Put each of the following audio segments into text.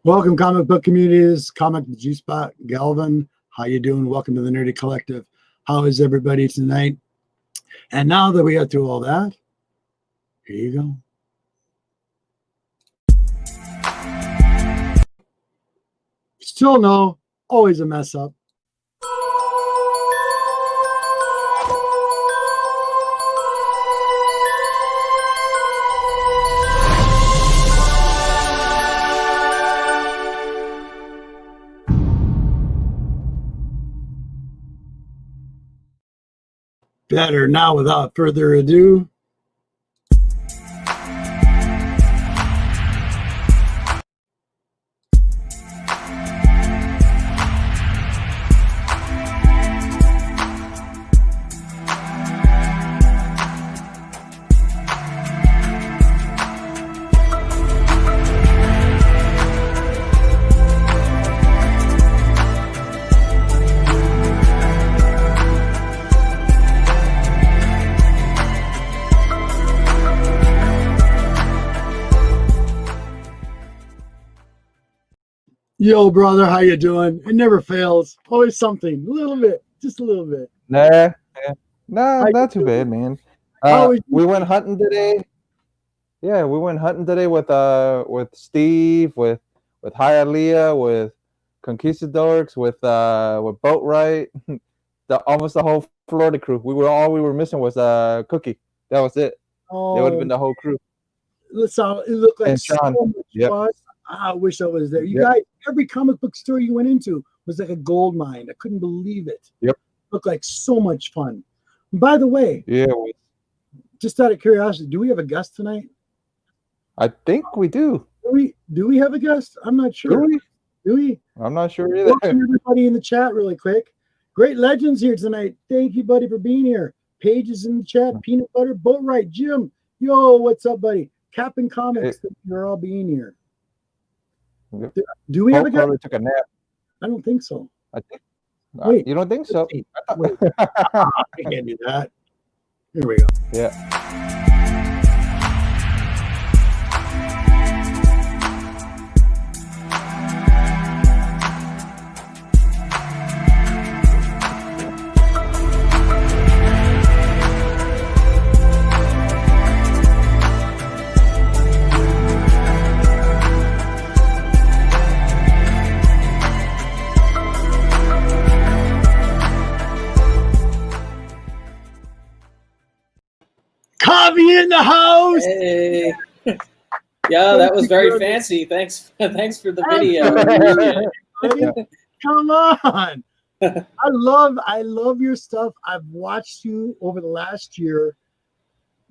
Welcome, comic book communities, comic G-Spot, Galvin. How you doing? Welcome to the Nerdy Collective. How is everybody tonight? And now that we got through all that, here you go. Still no, always a mess up. Better. Now, without further ado, yo, brother, how you doing? It never fails. Always something. A little bit. Just a little bit. Nah, not too bad, man. We went hunting today. Yeah, we went hunting today with Steve, with Hialeah, with Conquistadors, with Boatwright, almost the whole Florida crew. All we were missing was Cookie. That was it. Oh, it would have been the whole crew. It looked like so much fun. I wish I was there. You guys, every comic book store you went into was like a gold mine. I couldn't believe it. Yep. It looked like so much fun. And by the way, just out of curiosity, do we have a guest tonight? I think we do. Do we have a guest? I'm not sure. Do we? I'm not sure either. Welcome everybody in the chat really quick. Great Legends here tonight. Thank you, buddy, for being here. Pages in the chat. Peanut Butter. Boatwright. Jim. Yo, what's up, buddy? Captain Comics. You're all being here. Yep. Do we have a guy? Probably took a nap. I don't think so. I think. Wait, you don't think so? Wait. I can't do that. Here we go. Yeah. Kavi in the house. Hey. Yeah, that was very fancy. Thanks for the video. Come on. I love your stuff. I've watched you over the last year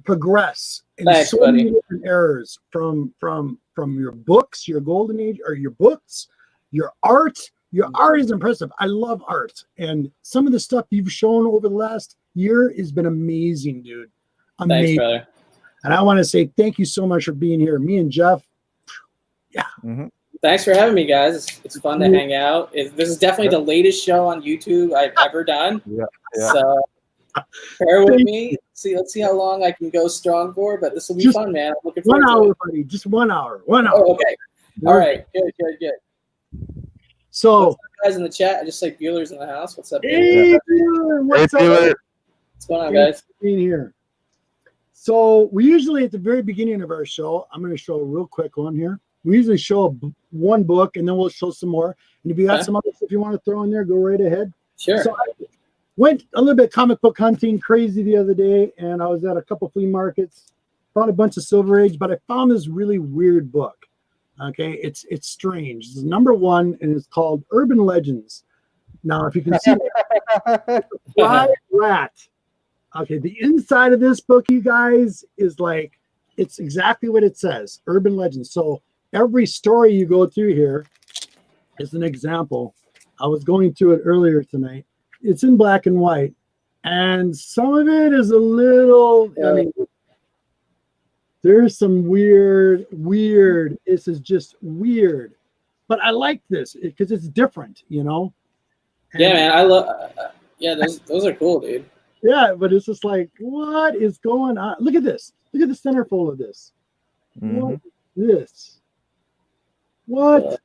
progress in Thanks, so buddy. many different eras from your books, your golden age, or your books, your art. Your art is impressive. I love art, and some of the stuff you've shown over the last year has been amazing, dude. Amazing. Thanks, brother. And I want to say thank you so much for being here. Me and Jeff. Yeah. Mm-hmm. Thanks for having me, guys. It's fun to hang out. This is definitely the latest show on YouTube I've ever done. Yeah. So bear with me. Let's see how long I can go strong for, but this will be fun, man. I'm looking forward to it. 1 hour, buddy. Just 1 hour. 1 hour. Oh, okay. All right. Good. So, what's up, guys in the chat? I just say Bueller's in the house. What's up, hey, Bueller? what's up? What's going on, guys? Being here. So we usually at the very beginning of our show, I'm going to show a real quick one here. We usually show one book and then we'll show some more. And if you got some other stuff you want to throw in there, go right ahead. Sure. So I went a little bit comic book hunting crazy the other day, and I was at a couple flea markets, found a bunch of Silver Age, but I found this really weird book. Okay, it's strange. It's #1, and it's called Urban Legends. Now, if you can see, Fly Rat. Okay, the inside of this book, you guys, is like, it's exactly what it says, Urban Legends. So every story you go through here is an example. I was going through it earlier tonight. It's in black and white, and some of it is a little, I mean, there's some weird. This is just weird, but I like this because it's different, you know. And yeah, man, I love. Yeah, those are cool, dude. Yeah, but it's just like, what is going on? Look at this. Look at the centerfold of this. Mm-hmm. What is this? What?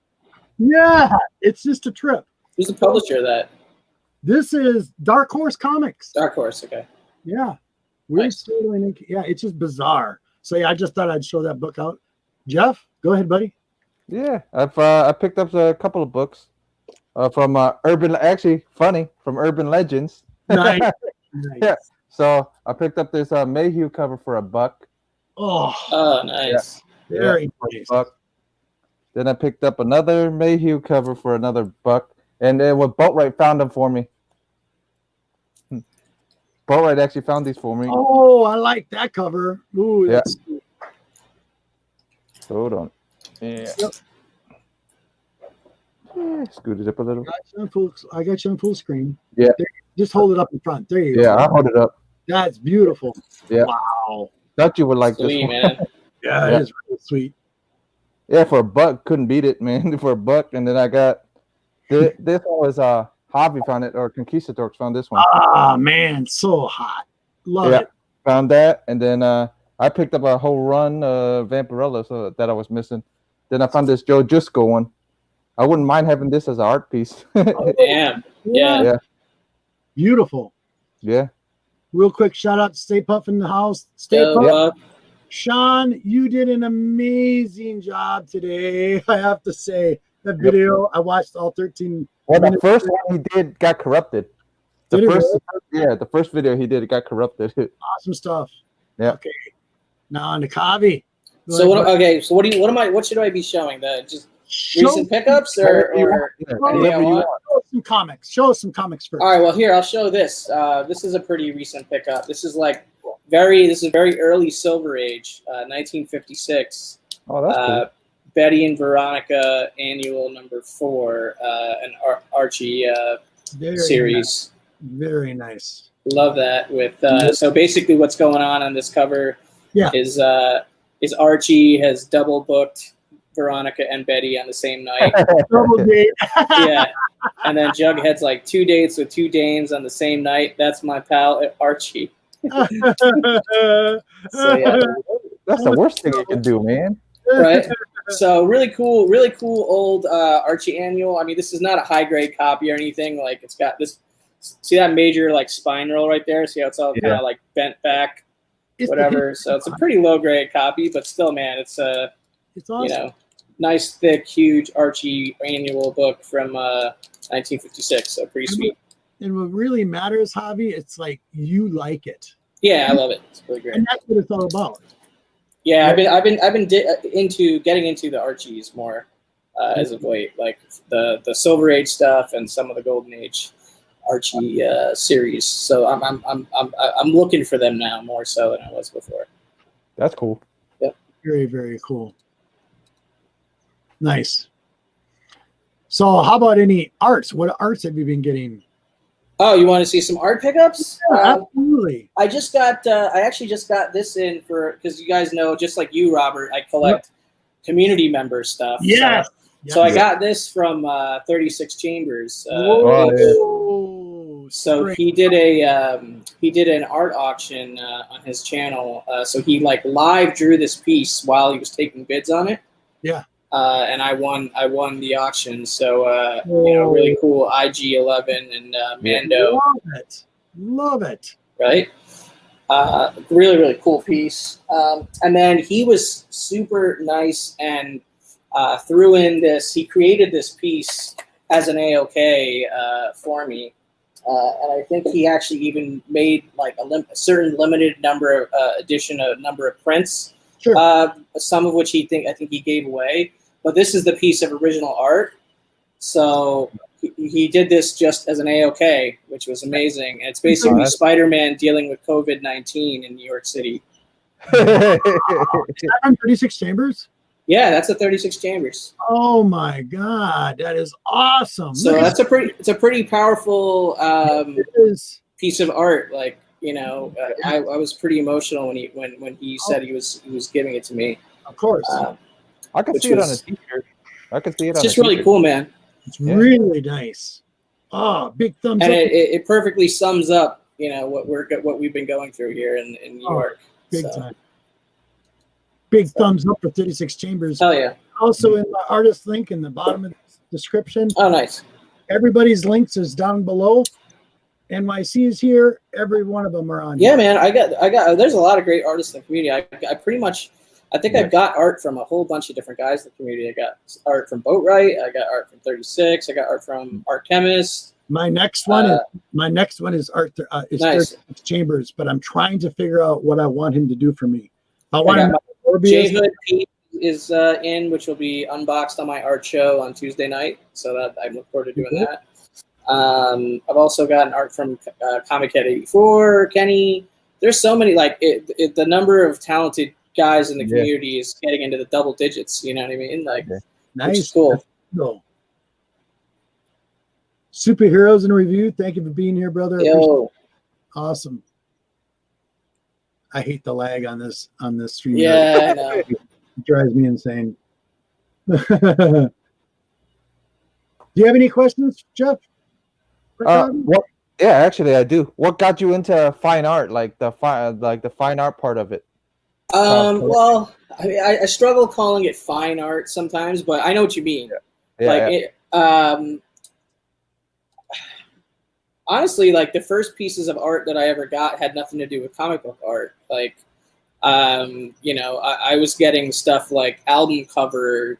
Yeah, it's just a trip. Who's the publisher of that? This is Dark Horse Comics. Dark Horse. Okay. Yeah, we're Nice. yeah, it's just bizarre. So yeah, I just thought I'd show that book out. Jeff, go ahead, buddy. Yeah, I picked up a couple of books from from Urban Legends. Nice. Yeah. So I picked up this Mayhew cover for $1. Oh, Nice. very nice. $1. Then I picked up another Mayhew cover for another $1, and then Boatwright found them for me. Boatwright actually found these for me. Oh, I like that cover. Ooh, Yeah. that's Hold on. Yeah. Yep. Scoot it up a little. I got you on full screen. Yeah. There, just hold it up in front. There you go. Yeah, I'll hold it up. That's beautiful. Yeah. Wow. Thought you would like Sweet, this one. man. Yeah, Yeah. it is really sweet. Yeah, for $1, couldn't beat it, man. For $1, and then I got this one was Hobby found it, or Conquistadors found this one. Ah, man, so hot. Love it. Found that, and then I picked up a whole run of Vampirella that I was missing. Then I found this Joe Jusko one. I wouldn't mind having this as an art piece. Oh, damn. Yeah. Yeah. Beautiful. Yeah. Real quick, shout out to Stay Puff in the house. Stay Yo, Puff. Sean, you did an amazing job today. I have to say, that video, I watched all 13. Well, the first one he did got corrupted. Did it The first video he did, it got corrupted. Awesome stuff. Yeah. Okay. Now on to Kavi. So what should I be showing? Just recent pickups or anything I want? Show us some comics first. All right, well here I'll show this. This is a pretty recent pickup. This is very early Silver Age, 1956. Oh, that's cool. Betty and Veronica annual #4, an Archie series. Very nice. Love that. With so basically, what's going on this cover is Archie has double booked Veronica and Betty on the same night. Double date. Yeah, and then Jughead's like 2 dates with 2 dames on the same night. That's my pal Archie. So, yeah. That's the worst thing you can do, man. Right. So really cool old Archie annual. I mean, this is not a high grade copy or anything. Like it's got this. See that major like spine roll right there? See how it's all kind of like bent back, whatever. So it's a pretty low grade copy, but still, man, it's awesome. Nice thick, huge Archie annual book from 1956. So pretty sweet. And what really matters, Javi, it's like you like it. Yeah, I love it. It's really great. And that's what it's all about. Yeah, I've been getting into the Archies more as of late, like the Silver Age stuff and some of the Golden Age Archie series. So I'm looking for them now more so than I was before. That's cool. Yep. Very, very cool. Nice. So how about any arts? What arts have you been getting? Oh, you want to see some art pickups? Yeah, absolutely. I actually just got this in because you guys know, just like you, Robert, I collect community member stuff. Yes. So I got this from 36 Chambers. So he did an art auction on his channel. So he like live drew this piece while he was taking bids on it. Yeah. And I won the auction. So really cool IG-11 and Mando. Love it. Right. Really, really cool piece. And then he was super nice and threw in this. He created this piece as an AOK for me. And I think he actually even made like a certain limited number of number of prints. Sure. Some of which I think he gave away. But this is the piece of original art. So he did this just as an AOK, which was amazing. And it's basically Spider-Man dealing with COVID-19 in New York City. Is that on 36 Chambers? Yeah, that's a 36 Chambers. Oh my God, that is awesome. So it's a pretty powerful piece of art. Like, I was pretty emotional when he said he was giving it to me. Of course. I could see it on a t-shirt. I could see it on a t-shirt. It's just really cool, man. It's really nice. Oh, big thumbs up. And it perfectly sums up, what we've been going through here in New York. Big time. Big thumbs up for 36 Chambers. Hell yeah. Also in my artist link in the bottom of the description. Oh, nice. Everybody's links is down below. NYC is here. Every one of them are on. Yeah, man. I got. There's a lot of great artists in the community. I think I've got art from a whole bunch of different guys in the community. I got art from Boatwright. I got art from 36. I got art from Art Chemist. My next one is art. Is nice. 36 Chambers, but I'm trying to figure out what I want him to do for me. I want him. J-Hood Pete is in, which will be unboxed on my art show on Tuesday night. So that I look forward to doing that. I've also gotten art from Comic Head 84, Kenny. There's so many, the number of talented guys in the community is getting into the double digits. You know what I mean? Like, nice. Which is cool. Cool. Superheroes in Review. Thank you for being here, brother. Yo. Awesome. I hate the lag on this stream. Yeah, I know. It drives me insane. Do you have any questions, Jeff? What? Yeah, actually, I do. What got you into fine art, like the fine art part of it? Well, I struggle calling it fine art sometimes, but I know what you mean. Honestly, like the first pieces of art that I ever got had nothing to do with comic book art. Like, I was getting stuff like album cover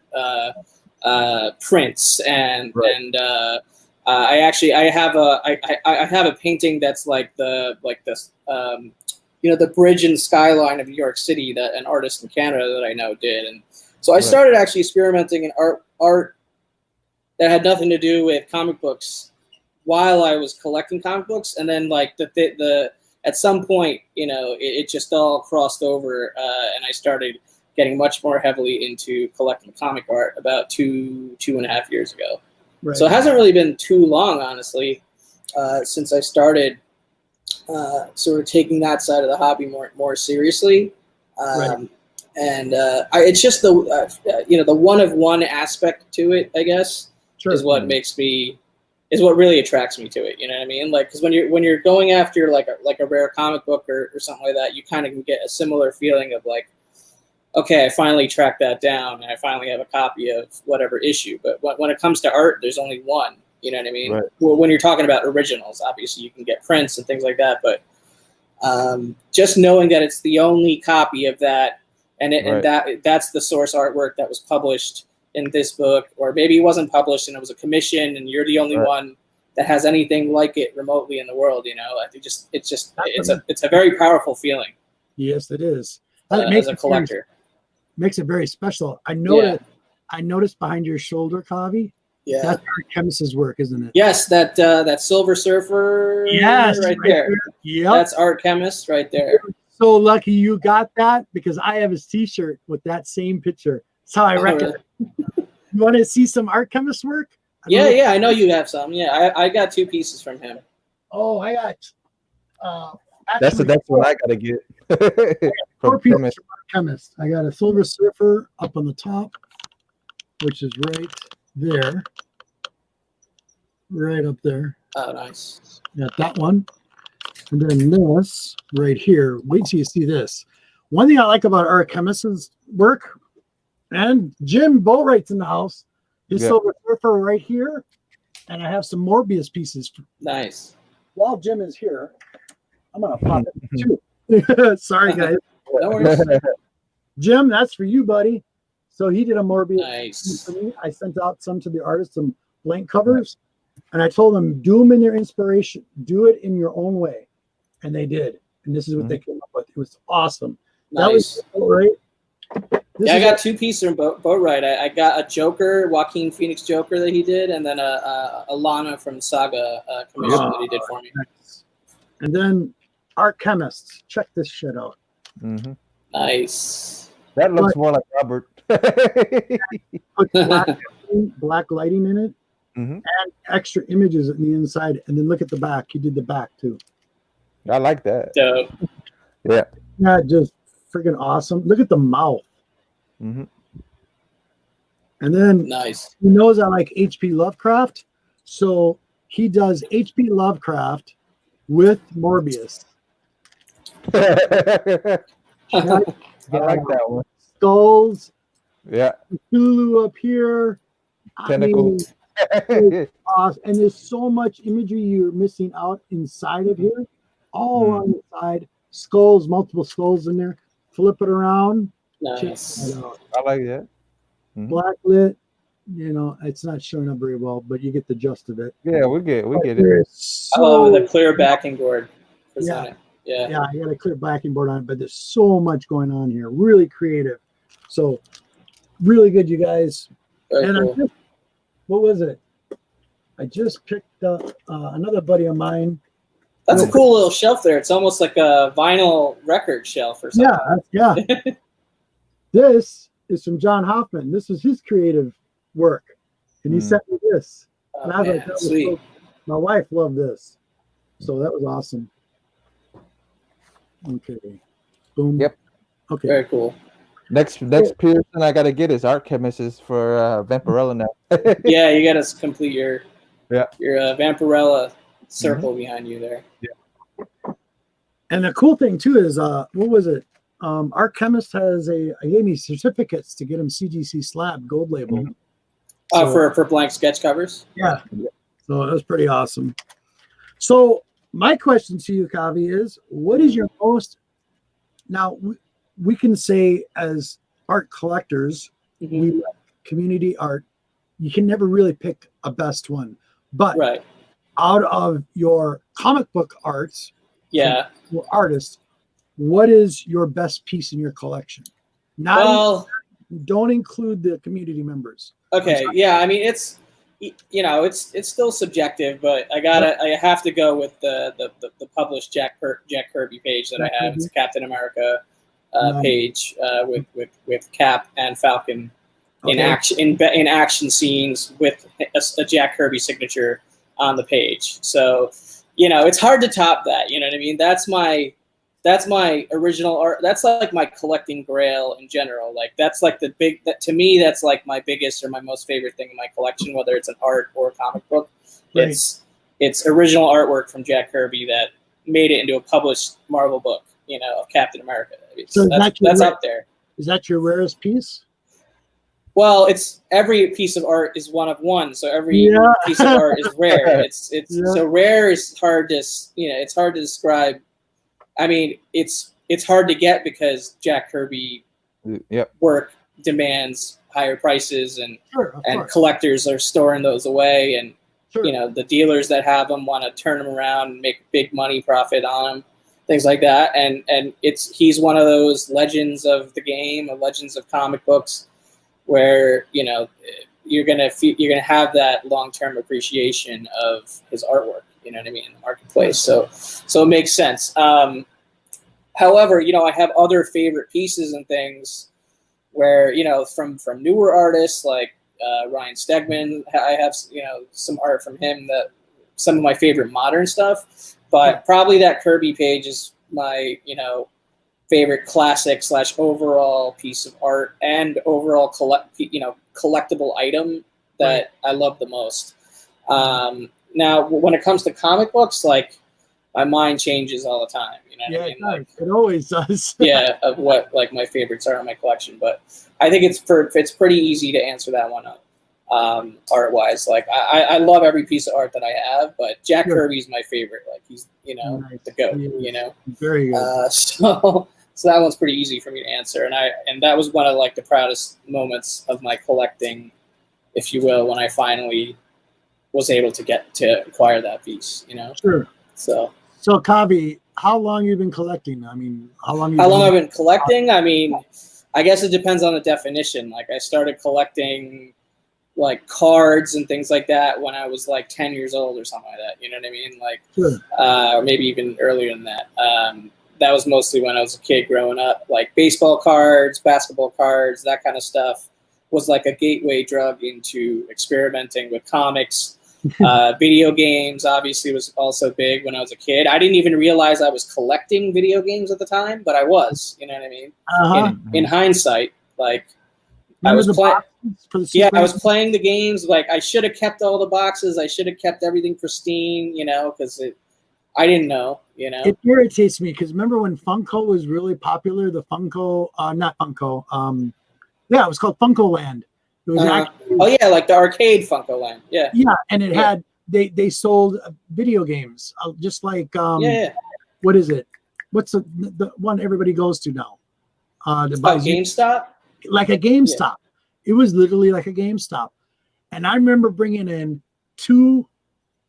prints and I have a painting that's like the bridge and skyline of New York City that an artist in Canada that I know did. And so I started actually experimenting in art that had nothing to do with comic books while I was collecting comic books. And then like at some point, it just all crossed over and I started getting much more heavily into collecting comic art about 2.5 years ago. Right. So it hasn't really been too long, honestly, since I started sort of taking that side of the hobby more seriously. And it's just the one of one aspect to it, I guess, is what is what really attracts me to it. You know what I mean? Like, because when you're going after like a rare comic book or something like that, you kind of can get a similar feeling of like, okay, I finally tracked that down and I finally have a copy of whatever issue. But when it comes to art, there's only one. You know what I mean? Right. Well, when you're talking about originals, obviously you can get prints and things like that. But just knowing that it's the only copy of that, and that's the source artwork that was published in this book, or maybe it wasn't published and it was a commission, and you're the only one that has anything like it remotely in the world. I think it's a very powerful feeling. Yes, it is. As a collector. Makes it very special. I noticed behind your shoulder, Kavi, Yeah. That's Art Chemist's work, isn't it? Yes, that Silver Surfer. Yes, right there. Yep. That's Art Chemist right there. So lucky you got that because I have his T-shirt with that same picture. That's how I reckon. Really? You want to see some Art Chemist work? Yeah, I know you have some. Yeah, I got 2 pieces from him. Oh, I got. That's what I gotta get. 4 From pieces Chemist. from Art Chemist. I got a Silver Surfer up on the top, which is right there, right up there. Oh, nice. Got that one, and then this right here. Wait till you see this. One thing I like about Art Chemist's work, and Jim Boatwright's in the house. His Silver Surfer right here, and I have some Morbius pieces. Nice. While Jim is here, I'm gonna pop it too. Sorry, guys. No worries. Jim, that's for you, buddy. So he did a Morbius Nice. for me. I sent out some to the artists, some blank covers, and I told them, do them in their inspiration. Do it in your own way. And they did. And this is what they came up with. It was awesome. Nice. That was right. Yeah, I got 2 pieces from Boatwright. I got a Joker, Joaquin Phoenix Joker that he did, and then a Lana from Saga commission that he did for me. Nice. And then Art Chemists. Check this shit out. Nice. That looks more like Robert. Put black lighting in it, and extra images on the inside. And then look at the back. He did the back too. I like that. Dope. Yeah. Yeah, just freaking awesome. Look at the mouth. And then Nice. he knows I like H.P. Lovecraft, so he does H.P. Lovecraft with Morbius. I like that one. Skulls, Yeah. Cthulhu up here, Tentacles. awesome. And there's so much imagery you're missing out inside of here, all on the side. Skulls, multiple skulls in there. Flip it around. Nice. I like that. Black lit. You know, it's not showing up very well, but you get the gist of it. Yeah, we get it. Oh, the clear backing board. Yeah. Yeah, I got a clear backing board on it, but there's so much going on here. Really creative. So, really good, you guys. Very and cool. What was it? I just picked up another buddy of mine. That's a cool little shelf there. It's almost like a vinyl record shelf or something. Yeah. This is from John Hoffman. This is his creative work, and he sent me this. And I was like, that was sweet. my wife loved this, so that was awesome. Okay, boom. Yep. Okay. Very cool. Next person I gotta get is Art Chemist for Vampirella now. Yeah, you gotta complete your your Vampirella circle behind you there. Yeah. And the cool thing too is what was it? Art Chemist has I gave me certificates to get him CGC slab gold label. For blank sketch covers. Yeah. So it was pretty awesome. So my question to you, Kavi, is what is your most now we can say as art collectors, we like community art. You can never really pick a best one, but out of your comic book arts, your artists, what is your best piece in your collection? Don't include the community members. Okay, yeah, I mean it's still subjective, but I have to go with the published Jack Kirby page that I have. It's a Captain America page with Cap and Falcon in action scenes with a Jack Kirby signature on the page. So it's hard to top that. You know what I mean? That's my original art. That's like my collecting grail in general. Like that's like to me, that's like my biggest or my most favorite thing in my collection, whether it's an art or a comic book. Right. It's original artwork from Jack Kirby that made it into a published Marvel book, of Captain America. So that's up there. Is that your rarest piece? Well, it's every piece of art is one of one, so every piece of art is rare. So rare is hard to it's hard to describe. I mean, it's hard to get because Jack Kirby work demands higher prices, and collectors are storing those away, and the dealers that have them want to turn them around and make big money profit on them, things like that. And he's one of those legends of the game, legends of comic books, where you're gonna have that long-term appreciation of his artwork. You know what I mean, in the marketplace. So it makes sense. However, you know, I have other favorite pieces and things where, you know, from newer artists like Ryan Stegman. I have, you know, some art from him, that some of my favorite modern stuff. But probably that Kirby page is my, you know, favorite classic / overall piece of art and overall collectible item that I love the most. Now, when it comes to comic books, like, my mind changes all the time. You know what I mean? Like, it always does. Yeah, of what like my favorites are in my collection. But I think it's pretty easy to answer that one up. Art wise, like I love every piece of art that I have, but Jack Kirby's my favorite. Like, he's, you know, the GOAT. You know, very good. So that one's pretty easy for me to answer, and that was one of like the proudest moments of my collecting, if you will, when I finally was able to get to acquire that piece. You know, sure. So Kavi, how long you been collecting? I mean, how long I've been collecting? I mean, I guess it depends on the definition. Like, I started collecting like cards and things like that when I was like 10 years old or something like that. You know what I mean? Like, or maybe even earlier than that. That was mostly when I was a kid growing up. Like, baseball cards, basketball cards, that kind of stuff was like a gateway drug into experimenting with comics. Video games obviously was also big when I was a kid. I didn't even realize I was collecting video games at the time, but I was. You know what I mean? In hindsight, like, I was playing. I was playing the games. Like, I should have kept all the boxes. I should have kept everything pristine. You know, because I didn't know. You know, it irritates me because remember when Funko was really popular? The Funko, not Funko. Yeah, it was called Funko Land. It was actually, like the arcade Funko Land. Yeah, and it had they sold video games, just like what is it? What's the one everybody goes to now? GameStop. Like a GameStop. It was literally like a GameStop. And I remember bringing in 2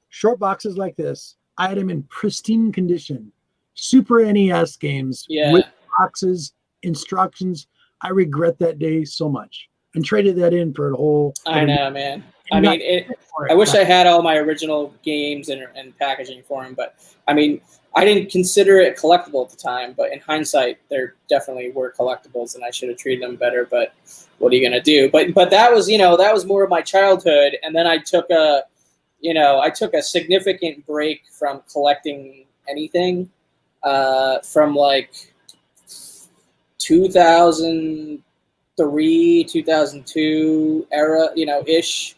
short boxes like this. I had them in pristine condition. Super NES games with boxes, instructions. I regret that day so much. And traded that in for a whole... I know, man. I mean, I wish I had all my original games and packaging for them. But, I mean, I didn't consider it collectible at the time, but in hindsight, there definitely were collectibles, and I should have treated them better. But what are you gonna do? But that was, you know, that was more of my childhood, and then I took a significant break from collecting anything from like 2003, 2002 era, you know, ish,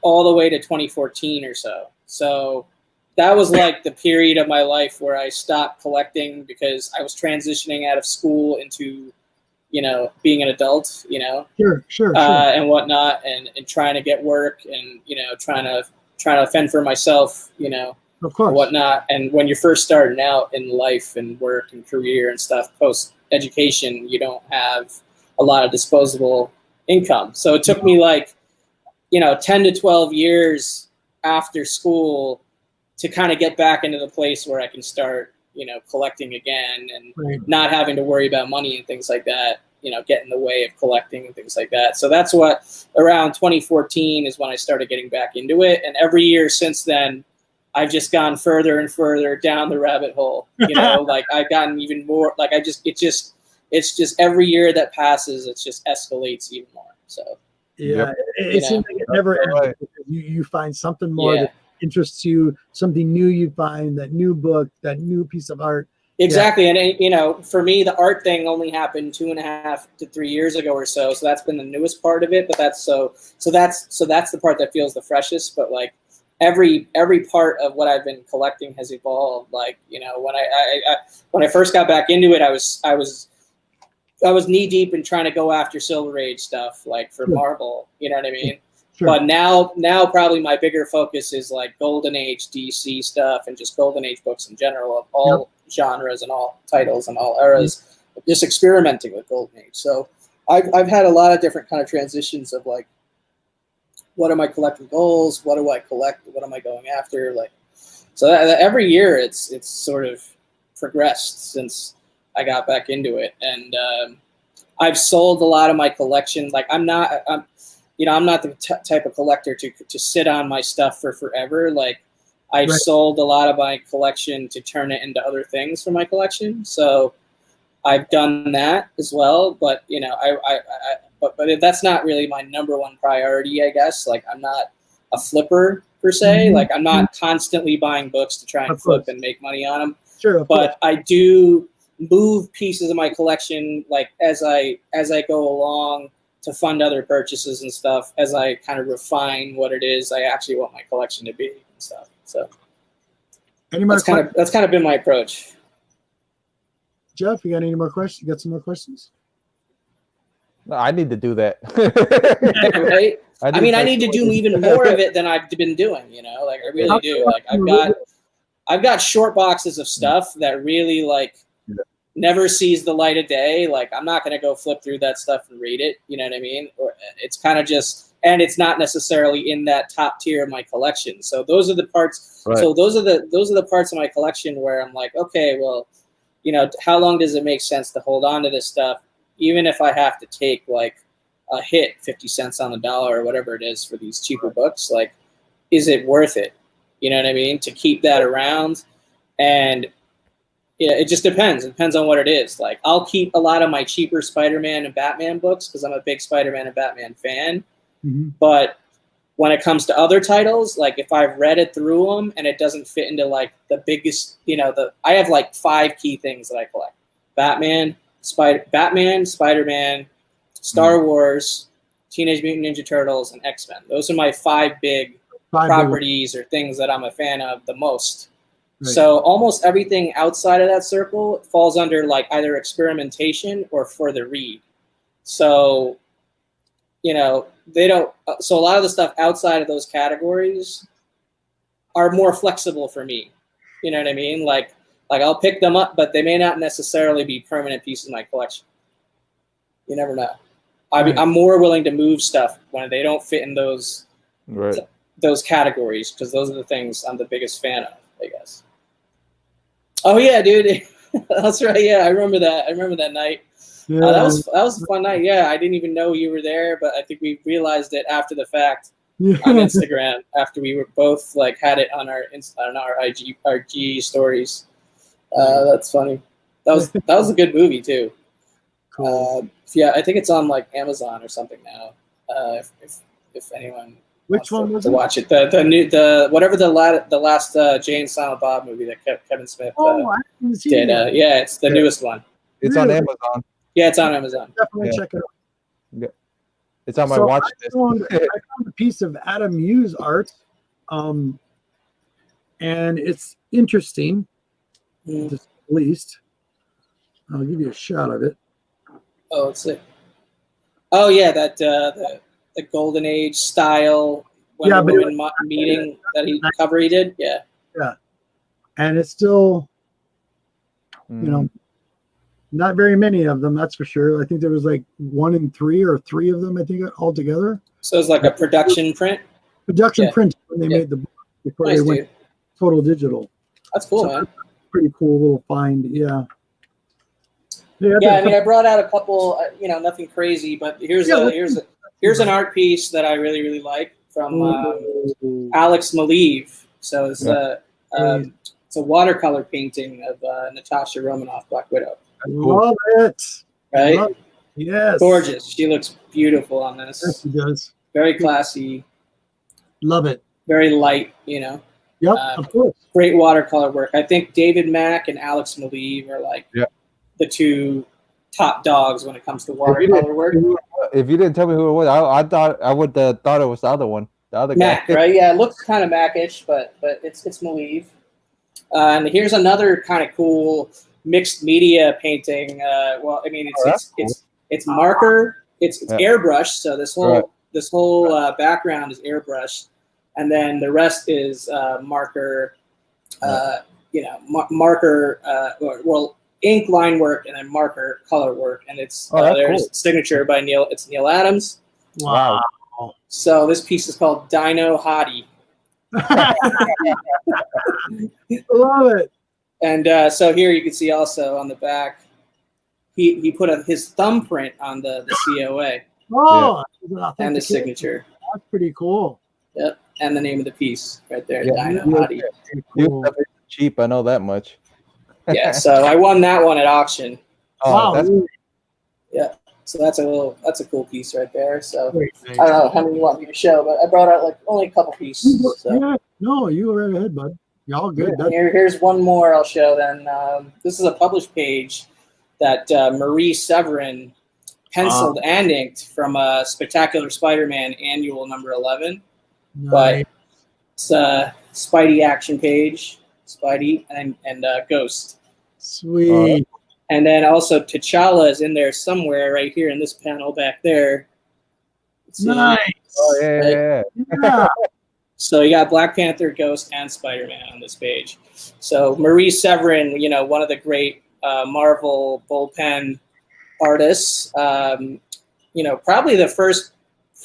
all the way to 2014 or so. So that was like the period of my life where I stopped collecting because I was transitioning out of school into, you know, being an adult, you know, sure. And whatnot, and trying to get work and, you know, trying to fend for myself, you know, of course, and whatnot. And when you're first starting out in life and work and career and stuff, post education, you don't have a lot of disposable income. So it took me like, you know, 10 to 12 years after school to kind of get back into the place where I can start, you know, collecting again and not having to worry about money and things like that, you know, get in the way of collecting and things like that. So that's what, around 2014 is when I started getting back into it. And every year since then, I've just gone further and further down the rabbit hole, you know, like I've gotten even more, like it's just every year that passes, it just escalates even more. So, it seems like it never ends. You find something more that interests you, something new you find, that new book, that new piece of art. Exactly. And, you know, for me, the art thing only happened 2.5 to 3 years ago or so. So that's been the newest part of it. But that's the part that feels the freshest. But like every part of what I've been collecting has evolved. Like, you know, when I first got back into it, I was knee deep in trying to go after Silver Age stuff, like for Marvel. You know what I mean? Sure. But now probably my bigger focus is like Golden Age DC stuff and just Golden Age books in general of all genres and all titles and all eras, just experimenting with Golden Age. So I've had a lot of different kind of transitions of like, what are my collecting goals? What do I collect? What am I going after? Like, so that every year it's sort of progressed since I got back into it. And I've sold a lot of my collection. Like I'm not the type of collector to sit on my stuff for forever. Like, I've sold a lot of my collection to turn it into other things for my collection. So I've done that as well. But, but that's not really my number one priority, I guess. Like, I'm not a flipper per se. Like, I'm not constantly buying books to try and flip and make money on them. Sure, but I do move pieces of my collection, like, as I go along, to fund other purchases and stuff, as I kind of refine what it is I actually want my collection to be and stuff. So that's kind of been my approach. Jeff, you got any more questions? You got some more questions? No, I need to do that. Right? I need to do even more of it than I've been doing, like, I really do. Like, I've got short boxes of stuff that really, like, never sees the light of day. Like, I'm not going to go flip through that stuff and read it. You know what I mean? Or it's kind of just, and it's not necessarily in that top tier of my collection. So those are the parts. Right. So those are the parts of my collection where I'm like, okay, well, how long does it make sense to hold on to this stuff? Even if I have to take, like, a hit 50 cents on the dollar or whatever it is for these cheaper books, like, is it worth it? You know what I mean? To keep that around. And yeah, it just depends. It depends on what it is. Like, I'll keep a lot of my cheaper Spider-Man and Batman books because I'm a big Spider-Man and Batman fan. Mm-hmm. But when it comes to other titles, like, if I've read it through them and it doesn't fit into, like, the biggest, I have, like, 5 key things that I collect: Batman, Spider-Man, Star Wars, Teenage Mutant Ninja Turtles, and X-Men. Those are my 5 big properties or things that I'm a fan of the most. Right. So almost everything outside of that circle falls under, like, either experimentation or for the read. So, they don't. So a lot of the stuff outside of those categories are more flexible for me. You know what I mean? Like I'll pick them up, but they may not necessarily be permanent pieces of my collection. You never know. I'm more willing to move stuff when they don't fit in those those categories, because those are the things I'm the biggest fan of, I guess. Oh yeah, dude, that's right. Yeah, I remember that. I remember that night. Yeah. That was a fun night. Yeah, I didn't even know you were there, but I think we realized it after the fact on Instagram, after we were both, like, had it on our IG stories. That's funny. That was a good movie too. Cool. Yeah, I think it's on, like, Amazon or something now. If anyone. Which one was to it? Watch it. The new the last Jay and Silent Bob movie that Kevin Smith did. Yeah, it's the newest one. It's on Amazon. Yeah, it's on Amazon. Definitely check it out. Yeah. It's on my watch list. I found a piece of Adam Hughes art, and it's interesting, to say the least. I'll give you a shot of it. Oh, let's see. Oh yeah, that the Golden Age style Wonder Woman meeting that cover he did. Yeah. Yeah, and it's still, not very many of them, that's for sure. I think there was, like, 1 in 3 or 3 of them, I think, altogether. So it's like a production print? Print when they made the book before they went total digital. That's cool, man. Pretty cool little find, yeah. Yeah, I mean, I brought out a couple, nothing crazy, but here's an art piece that I really, really like from Alex Maleev. So it's a watercolor painting of Natasha Romanoff, Black Widow. I love it. Right? Love it. Yes. Gorgeous. She looks beautiful on this. Yes, she does. Very classy. Love it. Very light, Yep, of course. Great watercolor work. I think David Mack and Alex Maleev are, like, the 2 top dogs when it comes to watercolor work. If you didn't tell me who it was, I thought I would have thought it was the other one, the other Mac, guy. Right? Yeah, it looks kind of Mac-ish, but it's Maleev. And here's another kind of cool mixed media painting. Well, I mean, it's marker, it's airbrushed. So this whole background is airbrushed, and then the rest is marker. Marker. Well, ink line work and then marker color work, and it's there's cool. Signature by Neil. It's Neil Adams. Wow. So this piece is called Dino Hottie. Love it. And so here you can see also on the back, he put his thumbprint on the COA. Oh, and the signature. That's pretty cool. Yep, and the name of the piece right there, Yeah. Dino Hottie. Cool. Cheap, I know that much. Yeah, so I won that one at auction. Oh, wow, that's yeah. So that's a cool piece right there. So nice. I don't know how many you want me to show, but I brought out like only a couple pieces. So. Yeah, no, you were right ahead, bud. Y'all good. Yeah, here's one more I'll show then. This is a published page that Marie Severin penciled and inked from Spectacular Spider-Man Annual number 11. Nice. But it's a Spidey action page, Spidey and Ghost. Sweet. And then also T'Challa is in there somewhere right here in this panel back there. Nice. Oh, yeah. Yeah. So you got Black Panther, Ghost, and Spider-Man on this page. So Marie Severin, one of the great Marvel bullpen artists, probably the first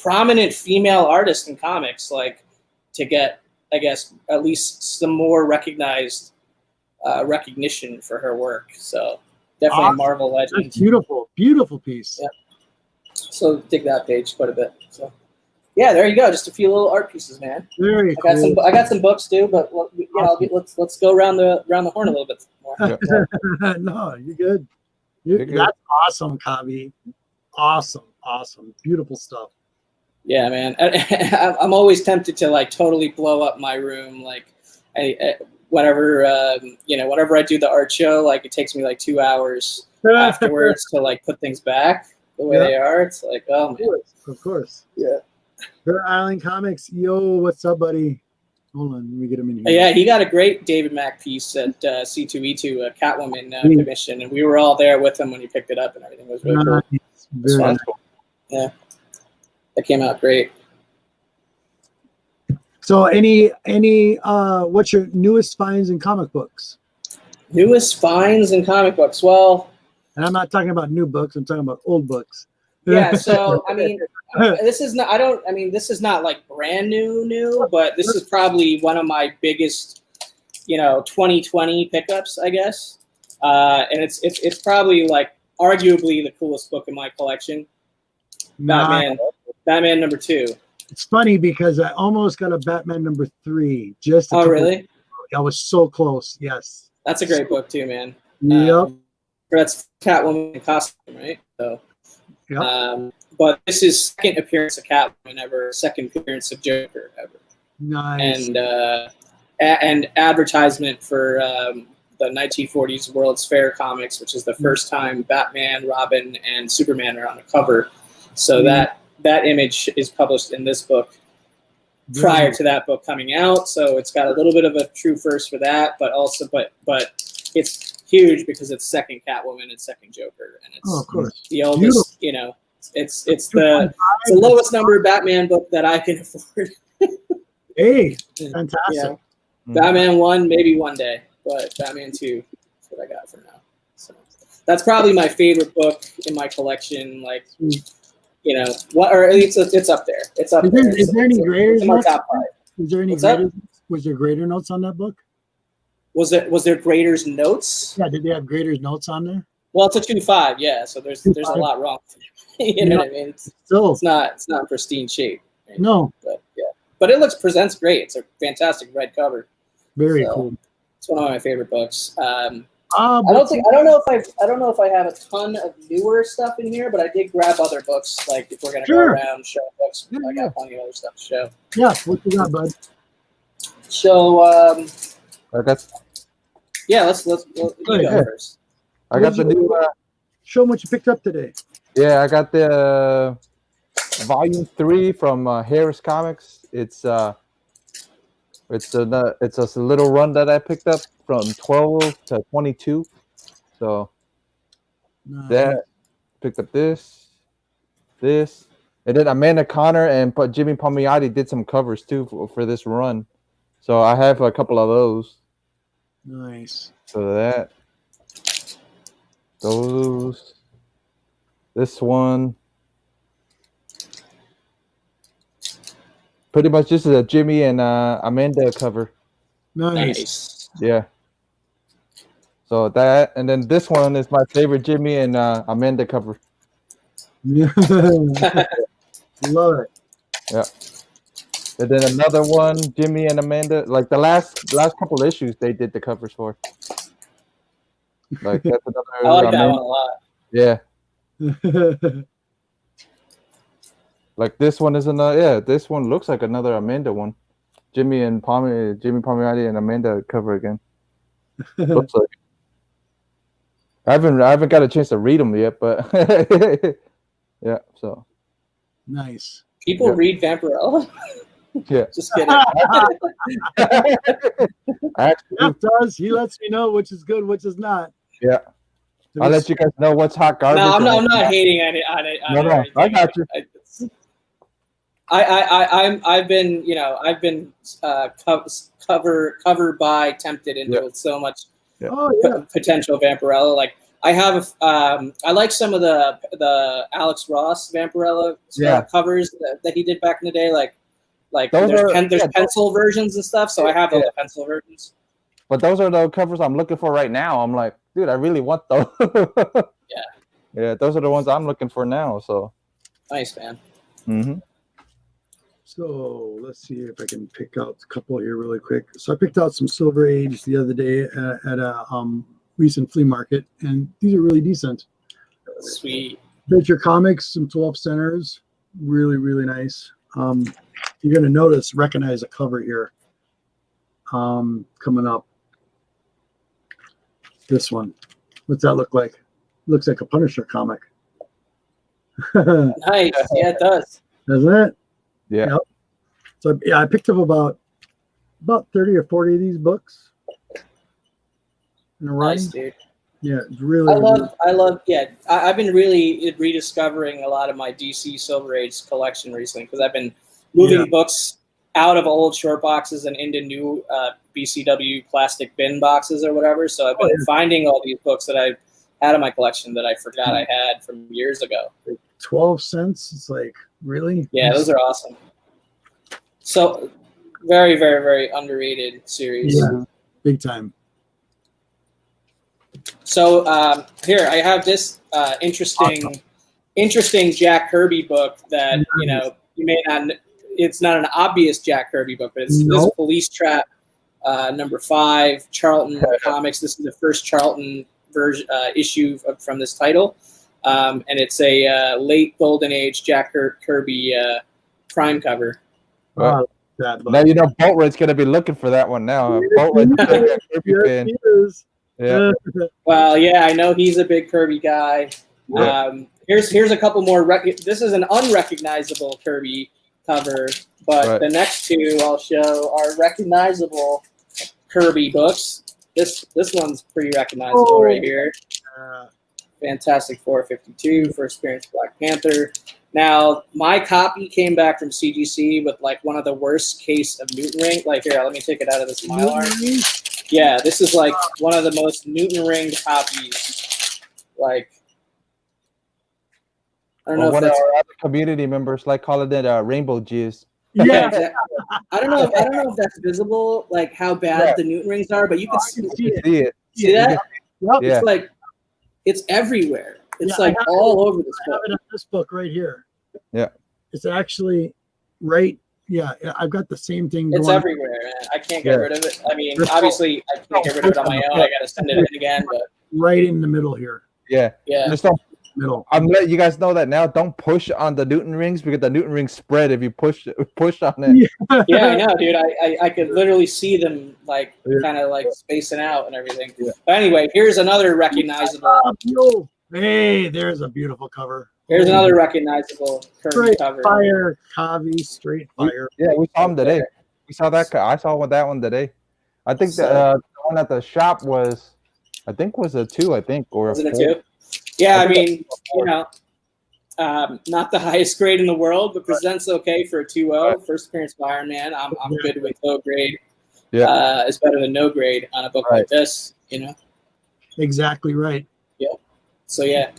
prominent female artist in comics, like to get, I guess, at least some more recognized recognition for her work. So definitely a Marvel legend. That's beautiful. Beautiful piece. Yeah. So dig that page quite a bit. So yeah, there you go. Just a few little art pieces, man. Very cool. I got some books too, but let's go around the horn a little bit more. No, you're good. That's awesome, Kavi. Awesome. Beautiful stuff. Yeah, man. I'm always tempted to like totally blow up my room. Like, whenever I do the art show, like it takes me like 2 hours afterwards to like put things back the way they are. It's like, oh man. Of course. Yeah. Her Island Comics. Yo, what's up, buddy? Hold on, let me get him in here. Yeah, he got a great David Mack piece at C2E2, a Catwoman commission, and we were all there with him when he picked it up, and everything was really cool. Very nice. Yeah, that came out great. So, what's your newest finds in comic books? Newest finds in comic books. Well, and I'm not talking about new books. I'm talking about old books. Yeah. So, I mean, this is not like brand new, but this is probably one of my biggest, 2020 pickups, I guess. And it's probably like arguably the coolest book in my collection. Batman number 2. It's funny because I almost got a Batman number 3. Really? I was so close. Yes. That's a great book too, man. Yep. That's Catwoman costume, right? So. Yep. But this is second appearance of Catwoman ever, second appearance of Joker ever. Nice. And advertisement for the 1940s World's Fair comics, which is the first time Batman, Robin, and Superman are on the cover. So that image is published in this book prior to that book coming out. So it's got a little bit of a true first for that, but it's huge because it's second Catwoman and second Joker, and it's the oldest. It's the lowest number Batman book that I can afford. Hey, fantastic! Yeah. Batman 1, maybe one day, but Batman 2 is what I got for now. So that's probably my favorite book in my collection. Like, or at least it's up there. It's up there. Is there any graders? Top 5. Is there any graders? Was there grader notes on that book? Was there graders notes? Yeah, did they have graders notes on there? Well, it's a 2.5, yeah. So there's a lot wrong. You know what I mean? It's not in pristine shape. Right? No. But yeah. But it presents great. It's a fantastic red cover. Very cool. It's one of my favorite books. I don't know if I have a ton of newer stuff in here, but I did grab other books. Like if we're gonna go around show books, I got plenty of other stuff to show. Yeah, what you got, bud? So let's go first. I got the new. Show them what you picked up today. Yeah, I got the volume 3 from Harris Comics. It's a little run that I picked up from 12 to 22. So that picked up this, and then Amanda Connor and Jimmy Palmiotti did some covers too for this run. So I have a couple of those. Nice. So this one. Pretty much this is a Jimmy and Amanda cover. Nice. Yeah. So that, and then this one is my favorite Jimmy and Amanda cover. Love it. Yeah. And then another one, Jimmy and Amanda. Like the last couple issues, they did the covers for. Like that's another. I like that one a lot. Yeah. Like this one is another. Yeah, this one looks like another Amanda one. Jimmy Palmiotti and Amanda cover again. Looks like. I haven't got a chance to read them yet, but yeah. So. Nice. People read Vampirella. Yeah. Just kidding. Jeff does. He lets me know which is good, which is not. Yeah. I'll let you guys know what's hot garbage. No, I'm not hating on it. No, I got you. I've been cover by tempted into so much potential Vampirella. Like I have, I like some of the Alex Ross Vampirella covers that he did back in the day. Like there's pencil versions and stuff. So I have all the pencil versions. But those are the covers I'm looking for right now. I'm like, dude, I really want those. Yeah, those are the ones I'm looking for now. So nice, man. Mm-hmm. So let's see if I can pick out a couple here really quick. So I picked out some Silver Age the other day at a recent flea market, and these are really decent. Sweet. Picture Comics, some 12 centers, really, really nice. You're going to recognize a cover here coming up. This one. What's that look like? Looks like a Punisher comic. Nice. Yeah, it does. Doesn't it? Yeah. Yep. So yeah, I picked up about 30 or 40 of these books in a run. Nice, dude. Yeah, it's really. I love. Yeah, I've been really rediscovering a lot of my DC Silver Age collection recently because I've been moving books out of old short boxes and into new BCW plastic bin boxes or whatever. So I've been finding all these books that I had in my collection that I forgot I had from years ago. 12 cents? It's like, really? Yeah, those are awesome. So very, very, very underrated series. Yeah, big time. So here I have this interesting Jack Kirby book that you may not. It's not an obvious Jack Kirby book, but it's this Police Trap number 5 Charlton Comics. This is the first Charlton version issue from this title, and it's a late Golden Age Jack Kirby prime cover. Wow. Now you know Boatwright's gonna be looking for that one now. Boatwright's a Kirby fan. Yeah. Well, yeah, I know he's a big Kirby guy. Yeah. Here's a couple more. This is an unrecognizable Kirby cover, but the next two I'll show are recognizable Kirby books. This one's pretty recognizable right here. Fantastic 452, First Appearance Black Panther. Now, my copy came back from CGC with like one of the worst case of Newton ring. Like here, let me take it out of this Mylar. Yeah, this is like one of the most Newton ringed copies. Like, I don't know if that's... our other community members like calling it rainbow jizz. Yeah, exactly. I don't know if that's visible, like how bad the Newton rings are, but you can see it. See that? Yep. It's like it's everywhere. It's like all over this book. I have this book right here. Yeah. It's actually right. Yeah, I've got the same thing. It's everywhere, man. I can't get rid of it. I mean, obviously, I can't get rid of it on my own. I got to send it in again. But right in the middle here. Yeah. Yeah. Just don't. Middle. I'm letting you guys know that now. Don't push on the Newton rings because the Newton rings spread if you push on it. Yeah, I know, dude. I could literally see them like kind of like spacing out and everything. Yeah. But anyway, here's another recognizable. Hey, there's a beautiful cover. Here's another recognizable Kirby cover. Fire, Kavi, straight fire. We saw them today. We saw that. I saw that one today. I think the one at the shop was a 2. I think or was it a 2? Yeah, I mean, not the highest grade in the world, but presents okay for a 2.0. First appearance by Iron Man. I'm good with low grade. Yeah, it's better than no grade on a book like this. Exactly right. Yeah. So yeah,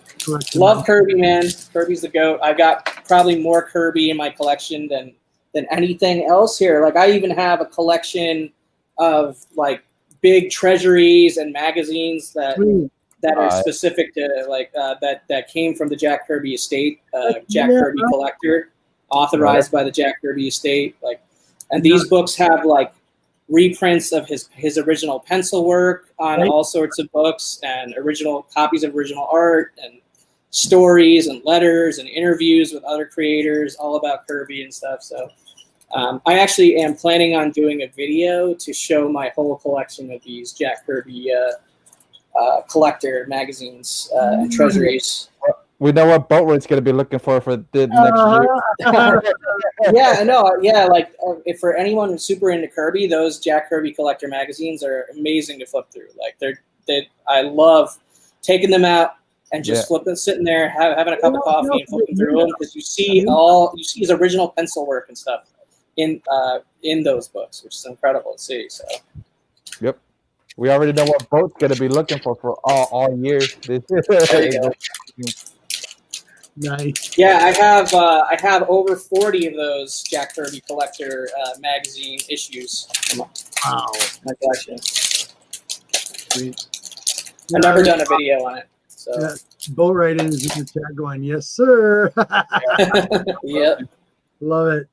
love Kirby, man. Kirby's the GOAT. I've got probably more Kirby in my collection than anything else here. Like I even have a collection of like big treasuries and magazines that that are specific to like that came from the Jack Kirby estate, Jack Kirby collector, authorized by the Jack Kirby estate. Like, and these books have like reprints of his original pencil work on all sorts of books, and original copies of original art, and stories and letters and interviews with other creators all about Kirby and stuff. So I actually am planning on doing a video to show my whole collection of these Jack Kirby collector magazines and treasuries. We know what boat rate's going to be looking for the next year. Yeah, I know. Yeah, like if for anyone who's super into Kirby, those Jack Kirby collector magazines are amazing to flip through. Like I love taking them out and just flipping, sitting there, having a cup of coffee and flipping through them, because you see his original pencil work and stuff in those books, which is incredible to see. So. Yep. We already know what boat's going to be looking for all year. There you go. Nice. Yeah, I have over 40 of those Jack Kirby collector magazine issues. Wow. My collection. Sweet. I've never done a video on it. So. Yeah, Bo right in the chat going, yes, sir. Yep. Love it.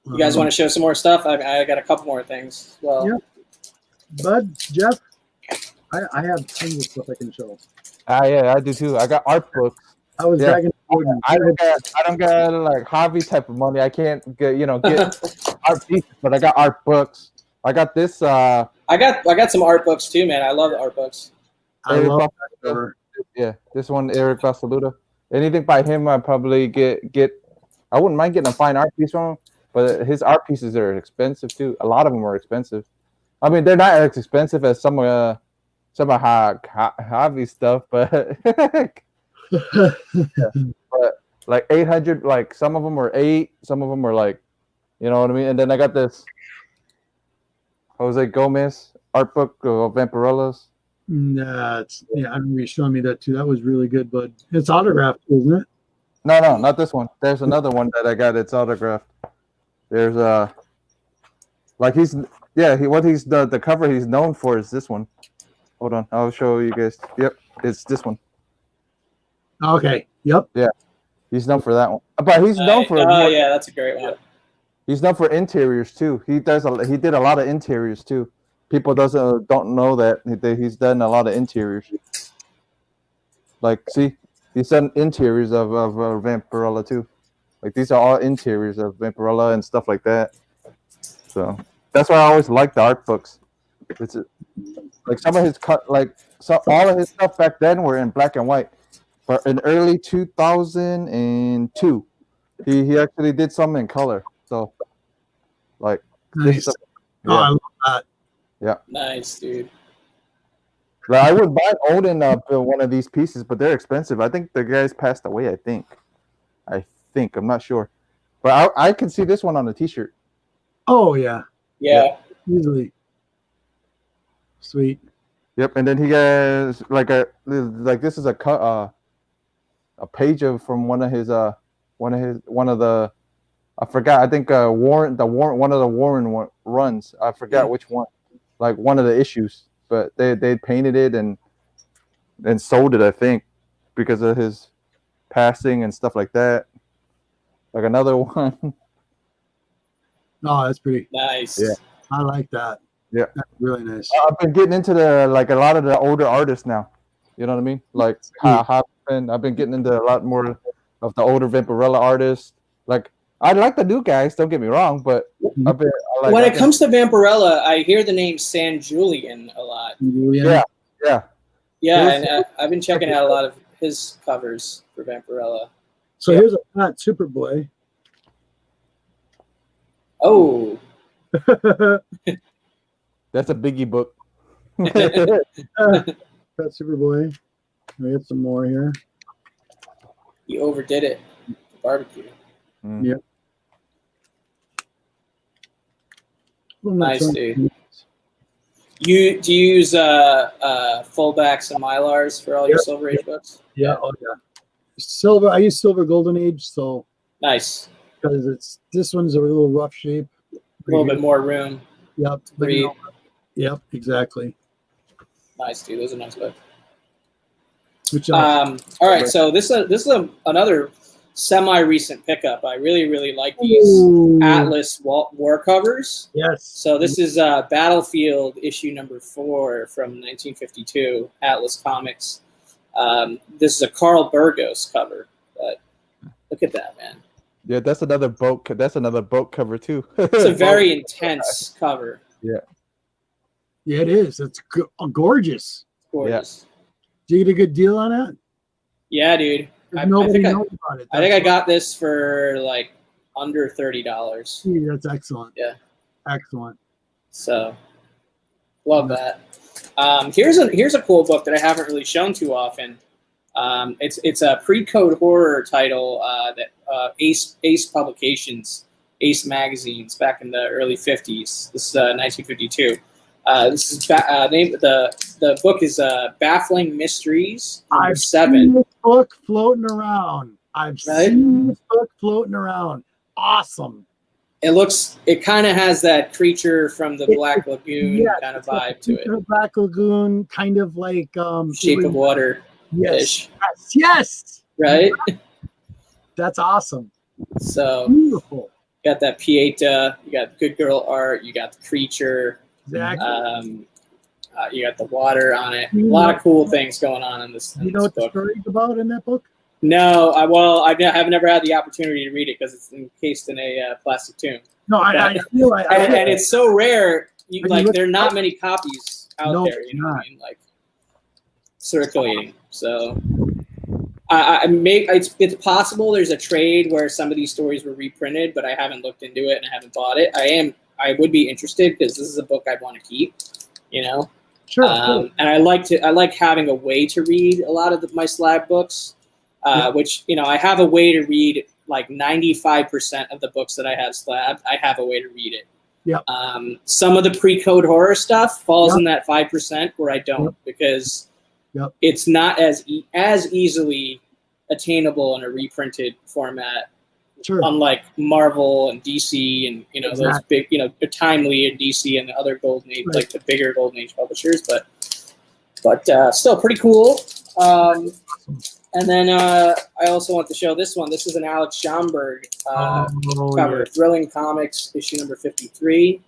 You guys want to show some more stuff? I got a couple more things. Well, yeah. Bud, Jeff, I have tons of stuff I can show. Yeah, I do too. I got art books. I was dragging. I don't got like hobby type of money. I can't get art pieces, but I got art books. I got this. I got some art books too, man. I love the art books. I love that. Yeah, this one, Eric Vasaluda. Anything by him, I probably get. I wouldn't mind getting a fine art piece from him, but his art pieces are expensive too. A lot of them are expensive. I mean, they're not as expensive as some of hobby stuff, but but like 800. Like some of them are 8, some of them are like, you know what I mean. And then I got this Jose Gomez art book of Vampirellas. Nah, I remember you showing me that too. That was really good, bud. It's autographed, isn't it? No, not this one. There's another one that I got. It's autographed. There's like the cover he's known for is this one. Hold on, I'll show you guys. Yep, it's this one. Okay. Yep. Yeah, he's known for that one. But he's known for. Oh yeah, that's a great one. He's known for interiors too. He did a lot of interiors too. People don't know that he's done a lot of interiors. Like, see, he's done interiors of Vampirella too. Like these are all interiors of Vampirella and stuff like that. So that's why I always like the art books. It's like some of his all of his stuff back then were in black and white, but in early 2002, he actually did some in color. So, like, nice. Yeah. Oh, I love that. Yeah. Nice, dude. Like, I would buy owning one of these pieces, but they're expensive. I think the guys passed away. I think. I'm not sure, but I can see this one on a T-shirt. Oh yeah. Yeah. Easily. Sweet. Yep, and then he has this is a page from one of the I forgot, I think one of the Warren runs. I forgot which one, like one of the issues, but they painted it and sold it, I think, because of his passing and stuff like that. Like another one. Oh, that's pretty nice. Yeah, I like that. Yeah, that's really nice. I've been getting into a lot of the older artists now. You know what I mean? Like Hoffman. I've been getting into a lot more of the older Vampirella artists. Like, I like the new guys. Don't get me wrong, but when it comes to Vampirella, I hear the name San Julian a lot. Yeah. And I've been checking out a lot of his covers for Vampirella. So here's a fat Superboy. Oh. That's a biggie book. Fat Superboy. We get some more here. You overdid it. Barbecue. Yep. Nice, dude. Do you use fullbacks and Mylars for all your Silver Age books? Yeah. Oh yeah. Silver. I use Silver Golden Age, so nice. Because this one's a little rough shape. A little bit more room. Yep. Breathe. Yep, exactly. Nice, dude. Those are nice books. Which All right, so this is another semi-recent pickup. I really like these Atlas war covers. Yes. So this is Battlefield issue number 4 from 1952, Atlas Comics. This is a Carl Burgos cover, but look at that, man. Yeah, that's another boat. That's another boat cover too. It's a very intense cover. Yeah. Yeah, it is. It's gorgeous. Gorgeous. Did you get a good deal on that? Yeah, dude. Nobody knows about it. I think I got this for like under $30. Yeah, that's excellent. Yeah. Excellent. So, love that. Here's a cool book that I haven't really shown too often. It's a pre-code horror title that Ace Publications, Ace Magazines, back in the early 50s. This is 1952. This is the book is Baffling Mysteries number 7. Seen this book floating around. I've seen this book floating around. Awesome. It kind of has that creature from the Black Lagoon kind of vibe to it. Black Lagoon, kind of like Shape of Water. Yes. Yes. Right. That's awesome. So beautiful. You got that Pieta. You got good girl art. You got the creature. Exactly. You got the water on it. A lot of cool things going on in this. You know what the story's about in that book? No, I have never had the opportunity to read it because it's encased in a plastic tomb. No, I feel like, and it's so rare. There are not many copies out there. You know what I mean? Like circulating. So it's possible there's a trade where some of these stories were reprinted, but I haven't looked into it and I haven't bought it. I would be interested because this is a book I'd want to keep. You know. Sure. And I like having a way to read a lot of my slab books. Which, I have a way to read like 95% of the books that I have slabbed. I have a way to read it. Yep. Some of the pre-code horror stuff falls in that 5% where I don't because it's not as easily attainable in a reprinted format. Sure. Unlike Marvel and DC and those big Timely and DC and the other Golden Age, like the bigger Golden Age publishers, but still pretty cool. And then I also want to show this one. This is an Alex Schomburg cover, Thrilling Comics, issue number 53.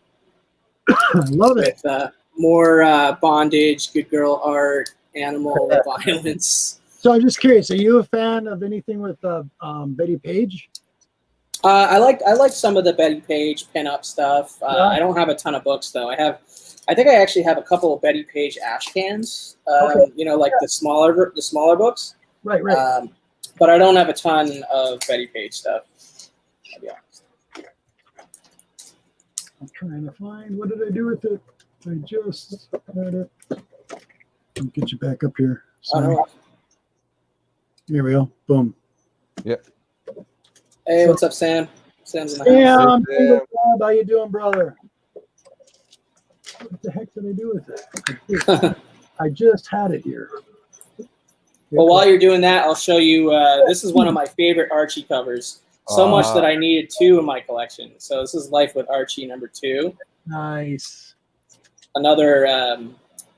I love it. With more bondage, good girl art, animal violence. So I'm just curious, are you a fan of anything with Betty Page? I like some of the Betty Page pinup stuff. I don't have a ton of books though. I think I actually have a couple of Betty Page ash cans. The smaller books. Right. But I don't have a ton of Betty Page stuff. I'll be honest. I'm trying to find, what did I do with it? I just had it. I'll get you back up here. Sorry. Here we go. Boom. Yep. Hey, what's up, Sam? Sam's in the house. Sam, how you doing, brother? What the heck did I do with it? I just had it here. Well, while you're doing that, I'll show you. This is one of my favorite Archie covers. So much that I needed 2 in my collection. So this is Life with Archie number 2. Nice. Another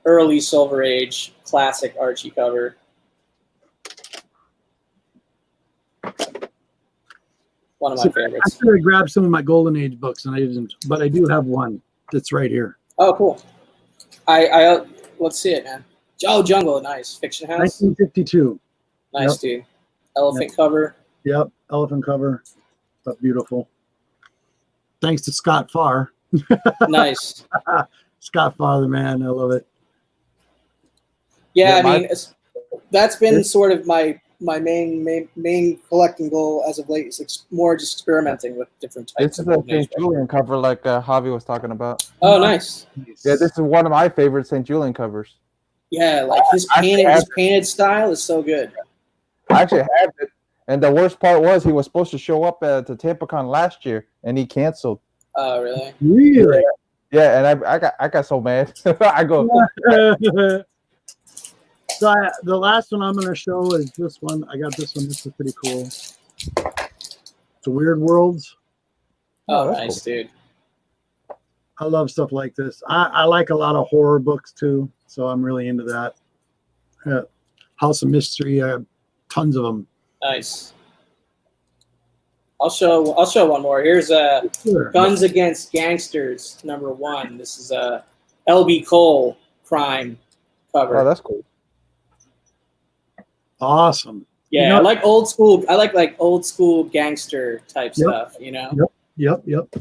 early Silver Age classic Archie cover. One of my favorites. I should have grabbed some of my Golden Age books, and I didn't. But I do have one that's right here. Oh, cool. I let's see it, man. Oh, Jungle, nice. Fiction House. 1952. Nice, dude. Elephant cover. Yep, elephant cover. That's beautiful. Thanks to Scott Farr. Nice. Scott Farr, the man. I love it. Yeah, I mean, that's been sort of my main collecting goal as of late. Is more just experimenting with different types. This is a St. Julian cover like Javi was talking about. Oh, nice. Yeah, this is one of my favorite St. Julian covers. Yeah, like his painted style is so good. I actually had it, and the worst part was he was supposed to show up at the TampaCon last year, and he canceled. Oh, really? Really? Yeah, and I got so mad. I go. So the last one I'm going to show is this one. I got this one. This is pretty cool. It's a Weird Worlds. Oh, nice, cool. Dude. I love stuff like this. I like a lot of horror books too, so I'm really into that. House of Mystery, I have tons of them. Nice. I'll show one more. Here's Sure. Guns Against Gangsters #1. This is a LB Cole crime cover. Oh, that's cool. Awesome. Yeah, You know- I like old school. I like old school gangster type stuff. You know. Yep.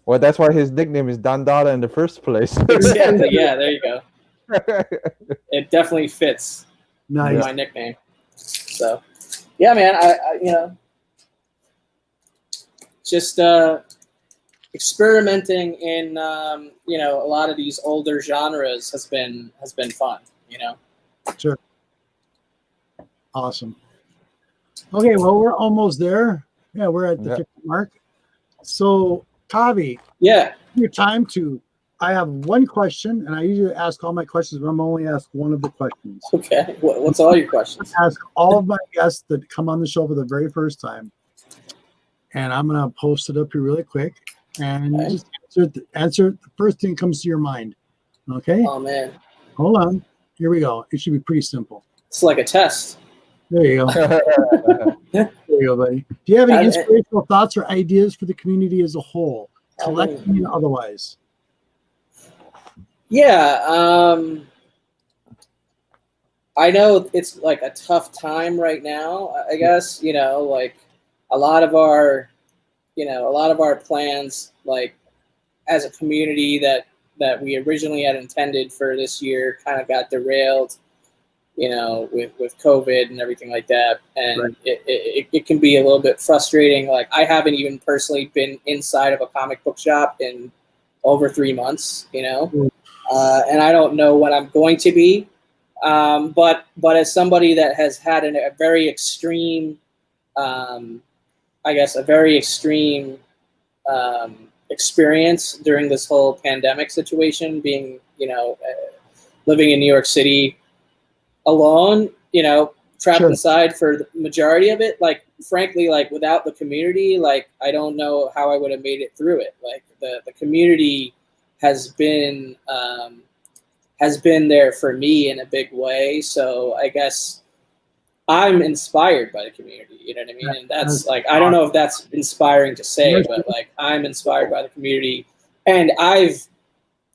Well, that's why his nickname is Don Dada in the first place. Exactly. Yeah. There you go. It definitely fits Nice. my nickname. So, yeah, man. I just experimenting in a lot of these older genres has been fun. You know. Sure. Awesome. Okay, well, we're almost there. Yeah, we're at the 50 mark. So, Kavi, Yeah. your time to. I have one question, and I usually ask all my questions, but I'm only asked one of the questions. Okay. What's all your questions? Ask all of my guests that come on the show for the very first time, and I'm gonna post it up here really quick, and you just answer the first thing that comes to your mind. Okay. Oh man. Hold on. Here we go. It should be pretty simple. It's like a test. There you go. There you go, buddy. Do you have any inspirational thoughts or ideas for the community as a whole, collectively and otherwise? Yeah. I know it's like a tough time right now. I guess like a lot of our plans, like as a community that we originally had intended for this year, kind of got derailed. With COVID and everything like that. And right. it can be a little bit frustrating. Like I haven't even personally been inside of a comic book shop in over 3 months, and I don't know when I'm going to be. But as somebody that has had a very extreme, experience during this whole pandemic situation, being, living in New York City, alone, trapped Sure. inside for the majority of it. Like, frankly, like without the community, like I don't know how I would have made it through it. Like the community has been there for me in a big way. So I guess I'm inspired by the community. You know what I mean? And that's like, I don't know if that's inspiring to say, but like I'm inspired by the community, and I've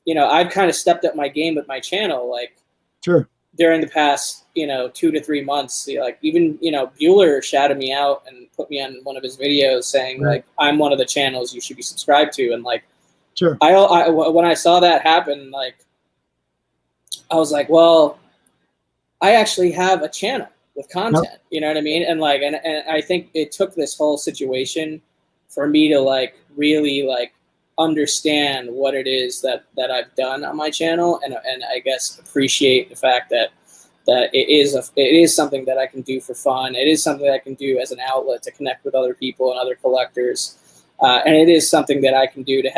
kind of stepped up my game with my channel. Like, Sure. During the past, 2 to 3 months, like even, Bueller shouted me out and put me on one of his videos saying like, I'm one of the channels you should be subscribed to. And like, Sure. I when I saw that happen, like, I was like, well, I actually have a channel with content, you know what I mean? And like, and I think it took this whole situation for me to like, really like, understand what it is that I've done on my channel, and I guess appreciate the fact that it is something that I can do for fun. It is something that I can do as an outlet to connect with other people and other collectors, and it is something that I can do to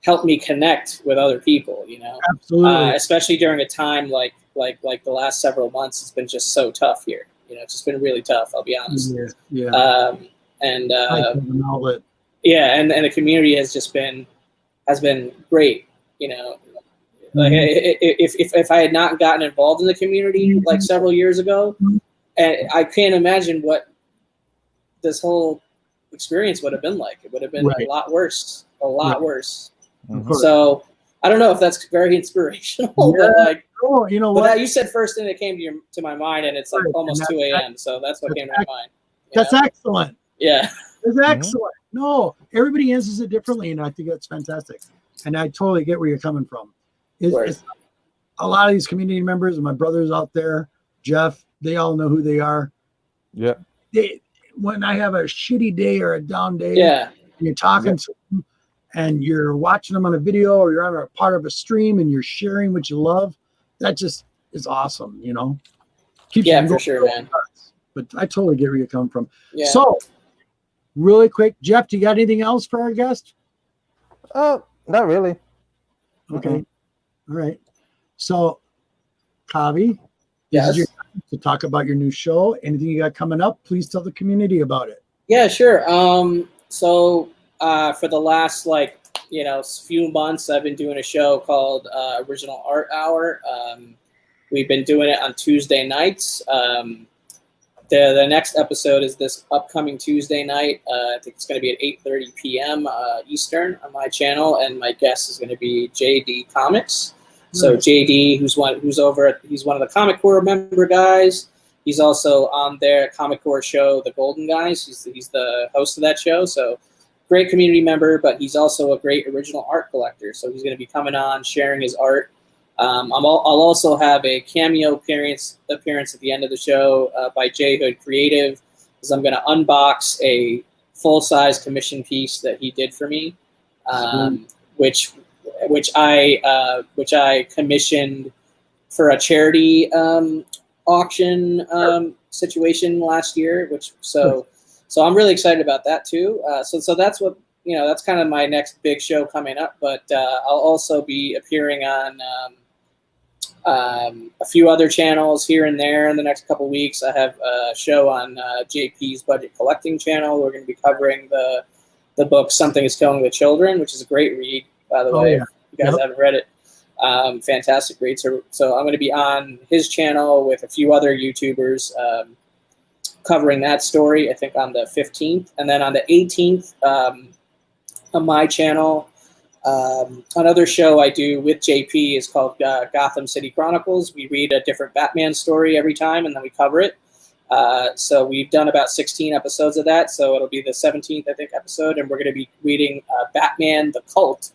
help me connect with other people. Absolutely. Especially during a time like the last several months, it's been just so tough here. It's just been really tough. I'll be honest. Yeah. And an outlet. yeah, and the community has been great. Like if I had not gotten involved in the community like several years ago, and I can't imagine what this whole experience would have been like. It would have been a lot worse, worse. So I don't know if that's very inspirational, but like, what? You said first thing that came to my mind, and it's like almost 2 a.m. So that's what came to my mind. That's excellent. Yeah. That's excellent. No, everybody answers it differently, and I think that's fantastic. And I totally get where you're coming from. It's a lot of these community members and my brothers out there, Jeff, they all know who they are. Yeah. When I have a shitty day or a down day, and you're talking to them and you're watching them on a video, or you're on a part of a stream and you're sharing what you love, that just is awesome, Keeps you for sure, man. But I totally get where you come from. Yeah. So, really quick, Jeff, do you got anything else for our guest? Not really. Okay. All right. So, Kavi, this is your time to talk about your new show. Anything you got coming up, please tell the community about it. Yeah, sure. So for the last you know, few months, I've been doing a show called Original Art Hour. We've been doing it on Tuesday nights. The next episode is this upcoming Tuesday night. I think it's going to be at 8:30 p.m. Eastern on my channel, and my guest is going to be JD Comics. So JD, he's one of the Comic Core member guys. He's also on their Comic Core show, The Golden Guys. He's the host of that show. So great community member, but he's also a great original art collector. So he's going to be coming on, sharing his art. I'll also have a cameo appearance at the end of the show by J Hood Creative, because I'm going to unbox a full-size commission piece that he did for me, which I commissioned for a charity auction situation last year. So I'm really excited about that too. So that's what, you know, that's kind of my next big show coming up. But I'll also be appearing on a few other channels here and there in the next couple weeks. I have a show on JP's Budget Collecting channel. We're going to be covering the book Something is Killing the Children, which is a great read, by the way. Yeah. If you guys haven't read it. Fantastic read. So I'm going to be on his channel with a few other YouTubers covering that story, I think on the 15th. And then on the 18th, on my channel, another show I do with JP is called Gotham City Chronicles. We read a different Batman story every time, and then we cover it. So we've done about 16 episodes of that. So it'll be the 17th, I think, episode, and we're going to be reading Batman the Cult,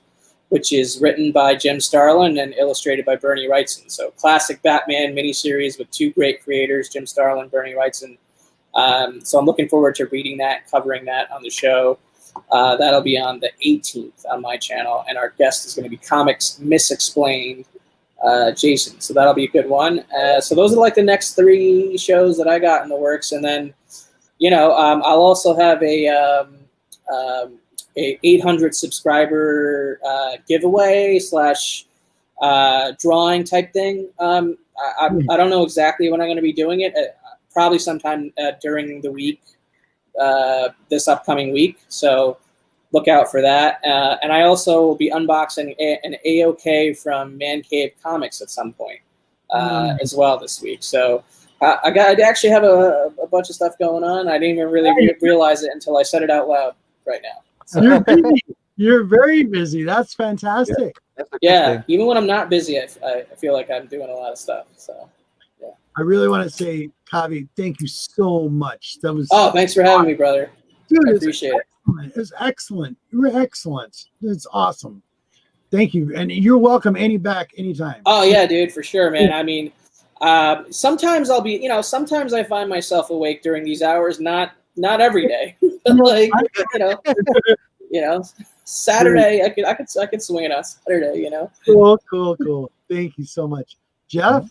which is written by Jim Starlin and illustrated by Bernie Wrightson. So classic Batman miniseries with two great creators, Jim Starlin, Bernie Wrightson. So I'm looking forward to reading that, covering that on the show. That'll be on the 18th on my channel, and our guest is going to be Comics Misexplained, Jason. So that'll be a good one. So those are like the next 3 shows that I got in the works, and then, you know, I'll also have a 800 subscriber giveaway / drawing type thing. I don't know exactly when I'm going to be doing it. Probably sometime during the week. This upcoming week, so look out for that. And I also will be unboxing an AOK from Man Cave Comics at some point as well this week. So I actually have a bunch of stuff going on. I didn't even really realize it until I said it out loud right now. You're busy. You're very busy. That's fantastic. Yeah, even when I'm not busy, I feel like I'm doing a lot of stuff. So. I really want to say, Kavi, thank you so much. That was thanks for having me, brother. Dude, I appreciate it. It was excellent. You were excellent. It's awesome. Thank you, and you're welcome anytime. Oh yeah, dude, for sure, man. I mean, sometimes I'll be, you know, sometimes I find myself awake during these hours. Not every day. Like, you know, Saturday I could swing it on Saturday. You know. Cool. Thank you so much, Jeff.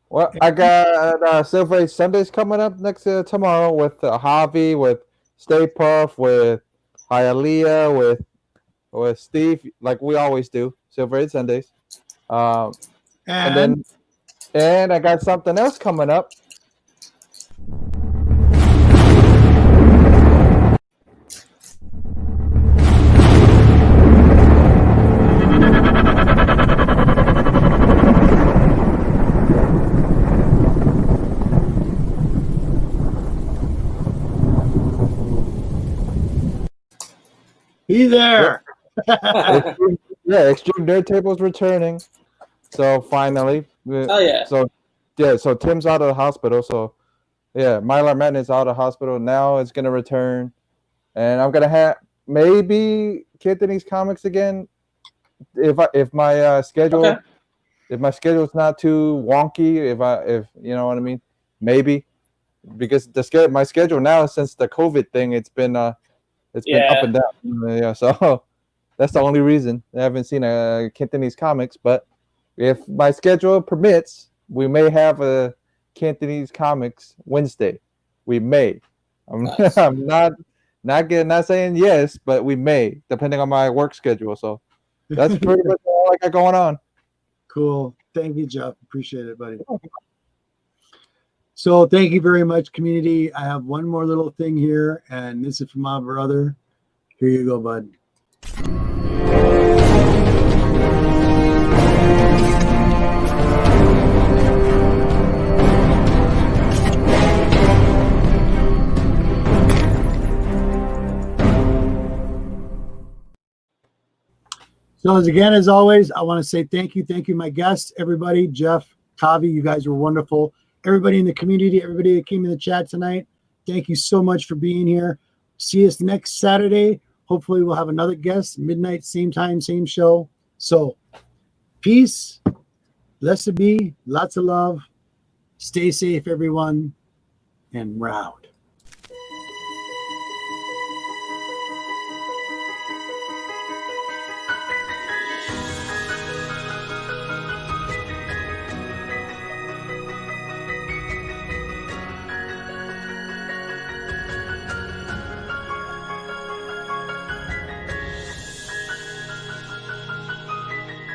Well, I got Silver Sundays coming up next tomorrow with Javi, with Stay Puff, with Hialeah, with Steve, like we always do. Silver Sundays. And I got something else coming up. Be there. Extreme Nerd Table's returning. So finally. Oh yeah. So Tim's out of the hospital. So yeah, Mylar Madden is out of the hospital. Now it's gonna return. And I'm gonna have maybe Anthony's Comics again. If my schedule if my schedule's not too wonky, if you know what I mean, maybe. Because my schedule now since the COVID thing, it's been up and down. Yeah, so that's the only reason I haven't seen a Cantonese Comics. But if my schedule permits, we may have a Cantonese Comics Wednesday. We may. Nice. I'm not saying yes, but we may, depending on my work schedule. So that's pretty much all I got going on. Cool. Thank you, Jeff. Appreciate it, buddy. So thank you very much, community. I have one more little thing here, and this is from my brother. Here you go, bud. So as always, I want to say thank you. Thank you, my guests, everybody, Jeff, Kavi, you guys were wonderful. Everybody in the community, everybody that came in the chat tonight, thank you so much for being here. See us next Saturday. Hopefully we'll have another guest, midnight, same time, same show. So peace, blessed be, lots of love. Stay safe, everyone, and we're out.